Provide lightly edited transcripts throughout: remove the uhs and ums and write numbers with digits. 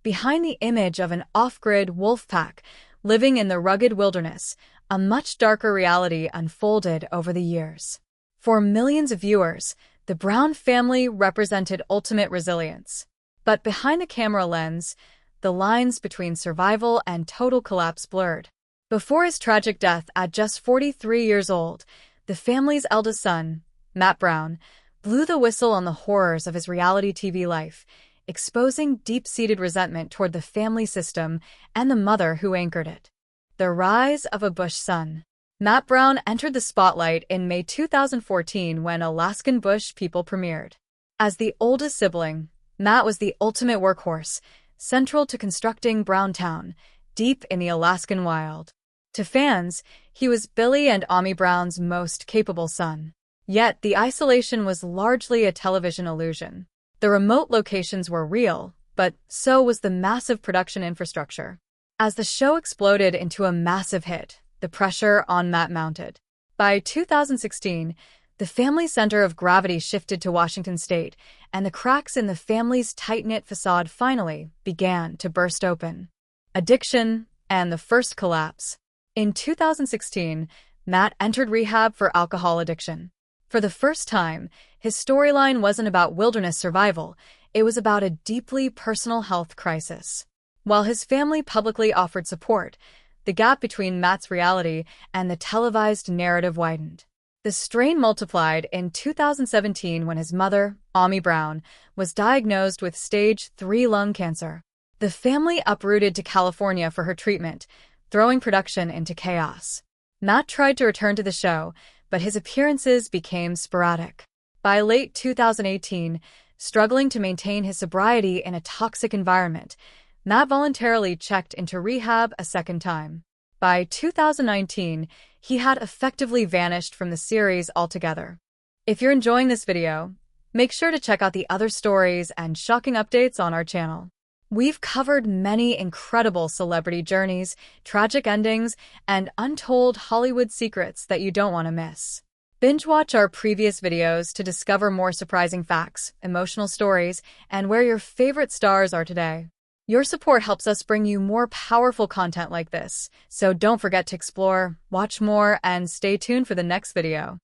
behind the image of an off-grid wolf pack living in the rugged wilderness, a much darker reality unfolded over the years. For millions of viewers, the Brown family represented ultimate resilience. But behind the camera lens, the lines between survival and total collapse blurred. Before his tragic death at just 43 years old, the family's eldest son, Matt Brown, blew the whistle on the horrors of his reality TV life, exposing deep-seated resentment toward the family system and the mother who anchored it. The rise of a Bush son. Matt Brown entered the spotlight in May 2014 when Alaskan Bush People premiered. As the oldest sibling, Matt was the ultimate workhorse, central to constructing Browntown, deep in the Alaskan wild. To fans, he was Billy and Ami Brown's most capable son. Yet the isolation was largely a television illusion. The remote locations were real, but so was the massive production infrastructure. As the show exploded into a massive hit, the pressure on Matt mounted. By 2016, the family center of gravity shifted to Washington state, and the cracks in the family's tight-knit facade finally began to burst open. Addiction and the first collapse. In 2016, Matt entered rehab for alcohol addiction. For the first time, his storyline wasn't about wilderness survival, it was about a deeply personal health crisis. While his family publicly offered support, the gap between Matt's reality and the televised narrative widened. The strain multiplied in 2017 when his mother, Ami Brown, was diagnosed with stage 3 lung cancer. The family uprooted to California for her treatment, throwing production into chaos. Matt tried to return to the show, but his appearances became sporadic. By late 2018, struggling to maintain his sobriety in a toxic environment, Matt voluntarily checked into rehab a second time. By 2019, he had effectively vanished from the series altogether. If you're enjoying this video, make sure to check out the other stories and shocking updates on our channel. We've covered many incredible celebrity journeys, tragic endings, and untold Hollywood secrets that you don't want to miss. Binge watch our previous videos to discover more surprising facts, emotional stories, and where your favorite stars are today. Your support helps us bring you more powerful content like this, so don't forget to explore, watch more, and stay tuned for the next video.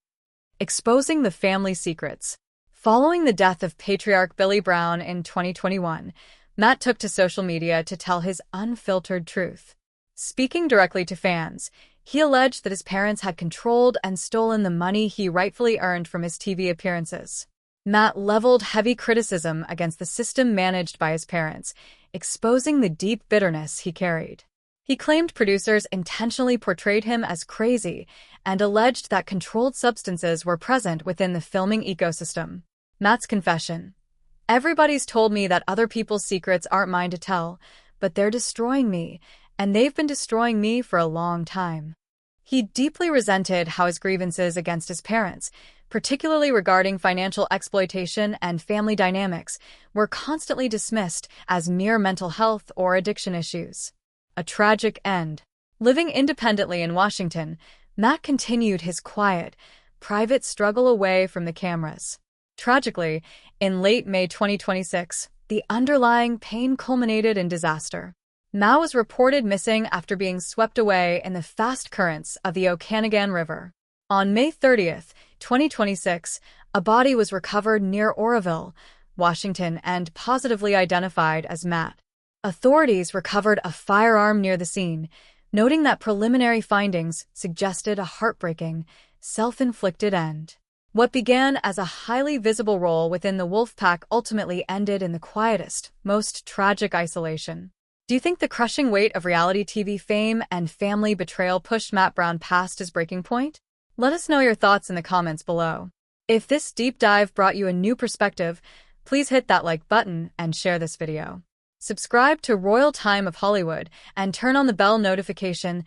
Exposing the family secrets. Following the death of patriarch Billy Brown in 2021, Matt took to social media to tell his unfiltered truth. Speaking directly to fans, he alleged that his parents had controlled and stolen the money he rightfully earned from his TV appearances. Matt leveled heavy criticism against the system managed by his parents, exposing the deep bitterness he carried. He claimed producers intentionally portrayed him as crazy and alleged that controlled substances were present within the filming ecosystem. Matt's confession. Everybody's told me that other people's secrets aren't mine to tell, but they're destroying me, and they've been destroying me for a long time. He deeply resented how his grievances against his parents, particularly regarding financial exploitation and family dynamics, were constantly dismissed as mere mental health or addiction issues. A tragic end. Living independently in Washington, Matt continued his quiet, private struggle away from the cameras. Tragically, in late May 2026, the underlying pain culminated in disaster. Matt was reported missing after being swept away in the fast currents of the Okanagan River. On May 30th, 2026, a body was recovered near Oroville, Washington, and positively identified as Matt. Authorities recovered a firearm near the scene, noting that preliminary findings suggested a heartbreaking, self-inflicted end. What began as a highly visible role within the wolf pack ultimately ended in the quietest, most tragic isolation. Do you think the crushing weight of reality TV fame and family betrayal pushed Matt Brown past his breaking point? Let us know your thoughts in the comments below. If this deep dive brought you a new perspective, please hit that like button and share this video. Subscribe to Royal Time of Hollywood and turn on the bell notification